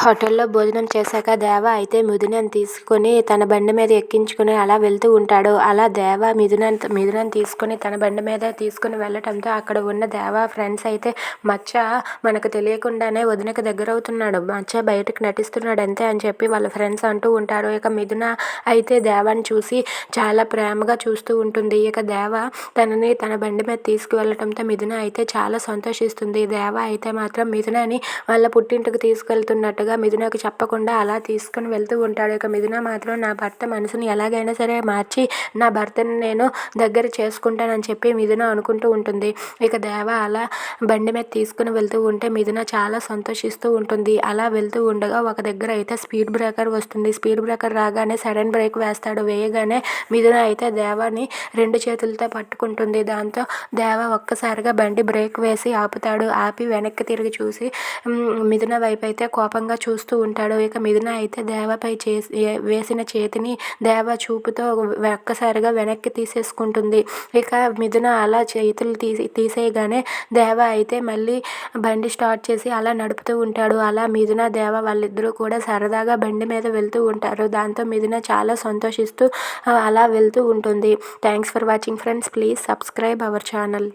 హోటల్లో భోజనం చేశాక దేవ అయితే మిథునని తీసుకొని తన బండి మీద ఎక్కించుకుని అలా వెళ్తూ ఉంటాడు. అలా దేవ మిథునని తీసుకొని తన బండి మీద తీసుకుని వెళ్ళటంతో అక్కడ ఉన్న దేవ ఫ్రెండ్స్ అయితే మచ్చ మనకు తెలియకుండానే వదినకి దగ్గరవుతున్నాడు, మచ్చ బయటకు నటిస్తున్నాడు అంతే అని చెప్పి వాళ్ళ ఫ్రెండ్స్ అంటూ ఉంటారు. ఇక మిథున అయితే దేవాని చూసి చాలా ప్రేమగా చూస్తూ ఉంటుంది. ఇక దేవ తనని తన బండి మీద తీసుకువెళ్ళటంతో మిథున అయితే చాలా సంతోషిస్తుంది. దేవ అయితే మాత్రం మిథునని వాళ్ళ పుట్టింటికి తీసుకెళ్తున్నట్టుగా మిథునకు చెప్పకుండా అలా తీసుకుని వెళ్తూ ఉంటాడు. ఇక మిథున మాత్రం నా భర్త మనసుని ఎలాగైనా సరే మార్చి నా భర్తని నేను దగ్గర చేసుకుంటానని చెప్పి మిథున అనుకుంటూ ఉంటుంది. ఇక దేవ అలా బండి మీద తీసుకుని వెళ్తూ ఉంటే మిథున చాలా సంతోషిస్తూ ఉంటుంది. అలా వెళ్తూ ఉండగా ఒక దగ్గర అయితే స్పీడ్ బ్రేకర్ వస్తుంది. స్పీడ్ బ్రేకర్ రాగానే సడన్ బ్రేక్ వేస్తాడు. వేయగానే మిథున అయితే దేవాని 2 చేతులతో పట్టుకుంటుంది. దాంతో దేవ ఒక్కసారిగా బండి బ్రేక్ వేసి ఆపుతాడు. ఆపి వెనక్కి తిరిగి చూసి మిథున వైపు అయితే కోపంగా చూస్తూ ఉంటాడు. ఇక మిథున అయితే దేవపై వేసిన చేతిని దేవ చూపుతో ఒక్కసారిగా వెనక్కి తీసేసుకుంటుంది. ఇక మిథున అలా చేతులు తీసేయగానే దేవ అయితే మళ్ళీ బండి స్టార్ట్ చేసి అలా నడుపుతూ ఉంటాడు. అలా మిథున దేవ వాళ్ళిద్దరూ కూడా సరదాగా బండి మీద వెళ్తూ ఉంటారు. దాంతో మిథున చాలా సంతోషిస్తూ అలా వెళ్తూ ఉంటుంది. Thanks for watching friends. Please subscribe our channel.